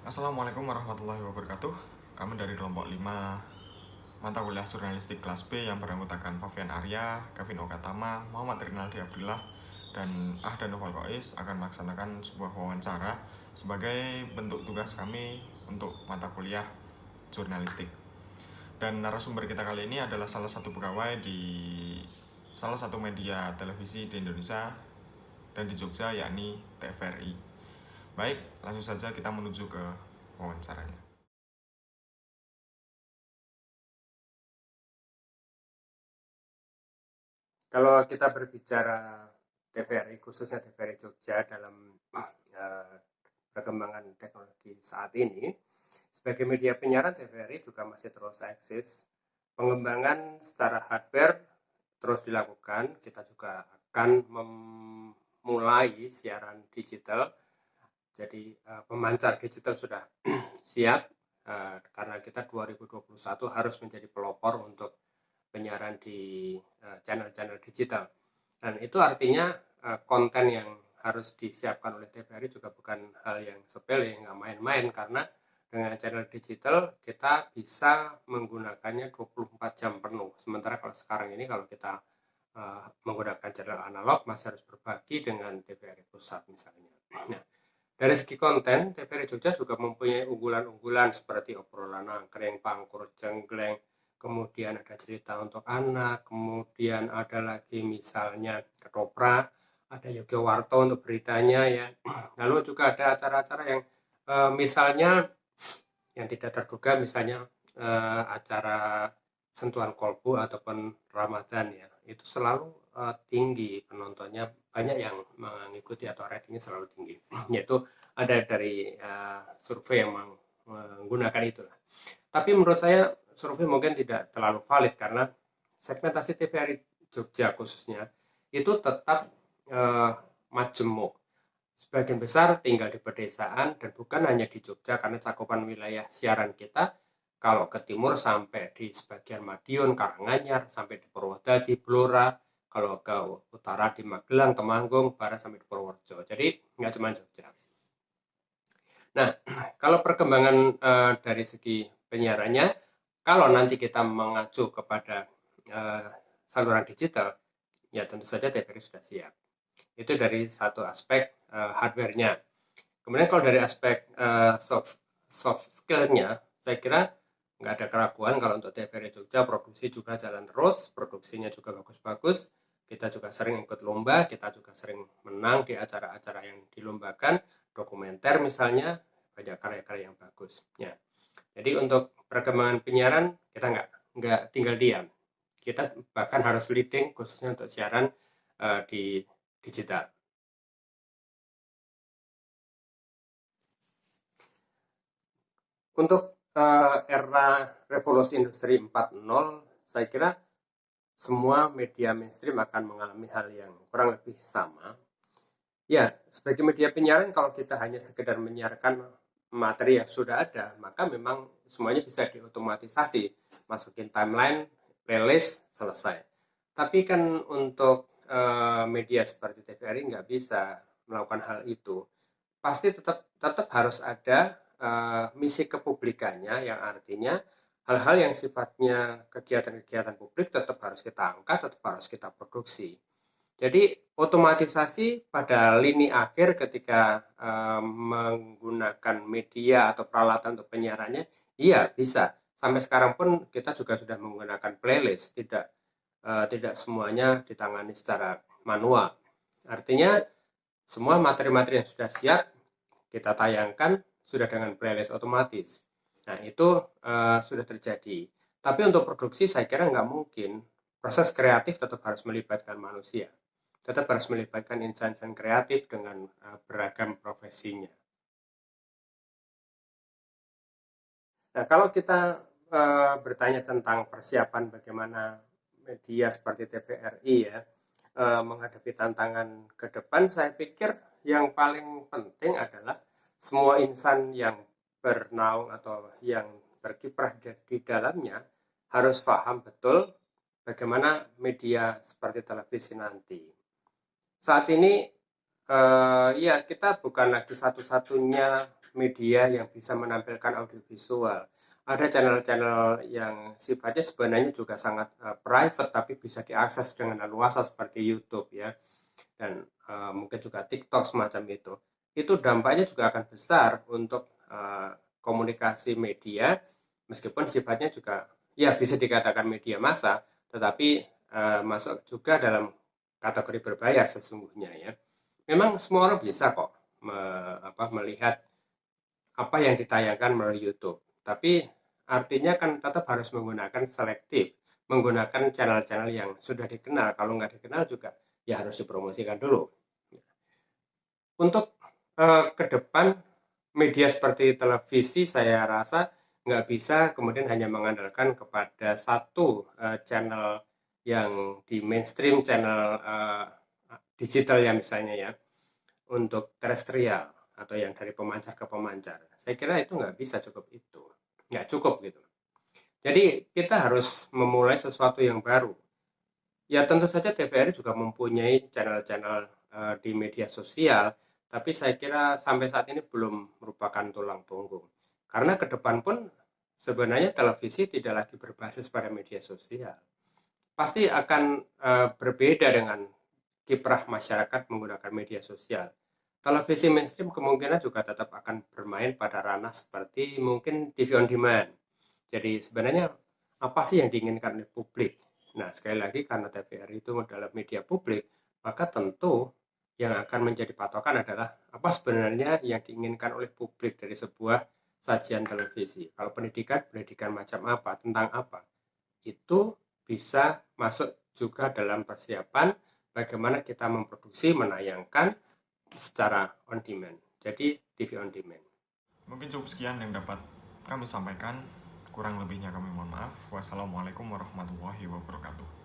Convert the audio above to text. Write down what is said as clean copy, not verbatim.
Assalamualaikum warahmatullahi wabarakatuh. Kami dari kelompok 5 mata kuliah jurnalistik kelas B yang beranggotakan Fabian Arya, Kevin Okatama, Muhammad Rinaldi Abdullah, dan Ahdan Noval Kois akan melaksanakan sebuah wawancara sebagai bentuk tugas kami untuk mata kuliah jurnalistik. Dan narasumber kita kali ini adalah salah satu pegawai di salah satu media televisi di Indonesia dan di Jogja, yakni TVRI. Baik, langsung saja kita menuju ke wawancaranya. Kalau kita berbicara TVRI, khususnya TVRI Jogja dalam perkembangan teknologi saat ini, sebagai media penyiaran TVRI juga masih terus eksis. Pengembangan secara hardware terus dilakukan. Kita juga akan memulai siaran digital. Jadi pemancar digital sudah siap karena kita 2021 harus menjadi pelopor untuk penyiaran di channel-channel digital. Dan itu artinya konten yang harus disiapkan oleh TVRI juga bukan hal yang sepele, nggak main-main, karena dengan channel digital kita bisa menggunakannya 24 jam penuh. Sementara kalau sekarang ini kalau kita menggunakan channel analog masih harus berbagi dengan TVRI Pusat misalnya. Nah, dari segi konten, TVRI Jogja juga mempunyai unggulan-unggulan seperti obrolan angkring, pangkur, jenggleng, kemudian ada cerita untuk anak, kemudian ada lagi misalnya ketoprak, ada Yoga Warto untuk beritanya ya. Lalu juga ada acara-acara yang misalnya yang tidak terduga, misalnya acara sentuhan kolbu ataupun Ramadan ya. Itu selalu tinggi penontonnya, banyak yang mengikuti atau ratingnya selalu tinggi. Yaitu ada dari survei yang menggunakan itu. Tapi menurut saya survei mungkin tidak terlalu valid karena segmentasi TVRI Jogja khususnya itu tetap majemuk. Sebagian besar tinggal di pedesaan dan bukan hanya di Jogja karena cakupan wilayah siaran kita kalau ke timur sampai di sebagian Madiun, Karanganyar, sampai di Purwodadi, Blora, kalau ke utara di Magelang, Temanggung, barat sampai di Purworejo. Jadi nggak cuma Jogja. Nah, kalau perkembangan dari segi penyiarannya, kalau nanti kita mengacu kepada saluran digital, ya tentu saja TVRI sudah siap. Itu dari satu aspek hardware-nya. Kemudian kalau dari aspek soft skill-nya, saya kira nggak ada keraguan kalau untuk TVRI Jogja produksi juga jalan terus, produksinya juga bagus-bagus. Kita juga sering ikut lomba, kita juga sering menang di acara-acara yang dilombakan, dokumenter misalnya, banyak karya-karya yang bagus. Ya. Jadi untuk perkembangan penyiaran kita nggak tinggal diam. Kita bahkan harus leading khususnya untuk siaran di digital. Untuk era revolusi industri 4.0, saya kira semua media mainstream akan mengalami hal yang kurang lebih sama. Ya, sebagai media penyiaran kalau kita hanya sekedar menyiarkan materi yang sudah ada, maka memang semuanya bisa diotomatisasi, masukin timeline, playlist, selesai. Tapi kan untuk media seperti TVRI nggak bisa melakukan hal itu. Pasti tetap harus ada misi kepublikannya, yang artinya hal-hal yang sifatnya kegiatan-kegiatan publik tetap harus kita angkat, tetap harus kita produksi. Jadi otomatisasi pada lini akhir ketika menggunakan media atau peralatan untuk penyiarannya, iya bisa. Sampai sekarang pun kita juga sudah menggunakan playlist, tidak semuanya ditangani secara manual. Artinya semua materi-materi yang sudah siap kita tayangkan sudah dengan playlist otomatis. Nah itu sudah terjadi. Tapi untuk produksi saya kira nggak mungkin. Proses kreatif tetap harus melibatkan manusia. Tetap harus melibatkan insan-insan kreatif dengan beragam profesinya. Nah kalau kita bertanya tentang persiapan bagaimana media seperti TVRI ya menghadapi tantangan ke depan, saya pikir yang paling penting adalah semua insan yang bernaung atau yang berkiprah di dalamnya harus paham betul bagaimana media seperti televisi nanti. Saat ini ya kita bukan lagi satu-satunya media yang bisa menampilkan audiovisual. Ada channel-channel yang sifatnya sebenarnya juga sangat private tapi bisa diakses dengan leluasa seperti YouTube ya, dan mungkin juga TikTok semacam itu. Itu dampaknya juga akan besar untuk komunikasi media, meskipun sifatnya juga ya bisa dikatakan media massa, tetapi masuk juga dalam kategori berbayar sesungguhnya ya. Memang semua orang bisa kok melihat apa yang ditayangkan melalui YouTube, tapi artinya kan tetap harus menggunakan selektif, menggunakan channel-channel yang sudah dikenal. Kalau nggak dikenal juga ya harus dipromosikan dulu. Untuk ke depan media seperti televisi saya rasa nggak bisa kemudian hanya mengandalkan kepada satu channel yang di mainstream, channel digital ya misalnya ya, untuk terestrial atau yang dari pemancar ke pemancar. Saya kira itu nggak bisa cukup itu, nggak cukup gitu. Jadi kita harus memulai sesuatu yang baru. Ya tentu saja TVRI juga mempunyai channel-channel di media sosial, tapi saya kira sampai saat ini belum merupakan tulang punggung. Karena ke depan pun sebenarnya televisi tidak lagi berbasis pada media sosial. Pasti akan berbeda dengan kiprah masyarakat menggunakan media sosial. Televisi mainstream kemungkinan juga tetap akan bermain pada ranah seperti mungkin TV on demand. Jadi sebenarnya apa sih yang diinginkan oleh publik? Nah, sekali lagi karena TVRI itu adalah media publik, maka tentu yang akan menjadi patokan adalah apa sebenarnya yang diinginkan oleh publik dari sebuah sajian televisi. Kalau pendidikan, pendidikan macam apa, tentang apa, itu bisa masuk juga dalam persiapan bagaimana kita memproduksi, menayangkan secara on demand. Jadi TV on demand. Mungkin cukup sekian yang dapat kami sampaikan. Kurang lebihnya kami mohon maaf. Wassalamualaikum warahmatullahi wabarakatuh.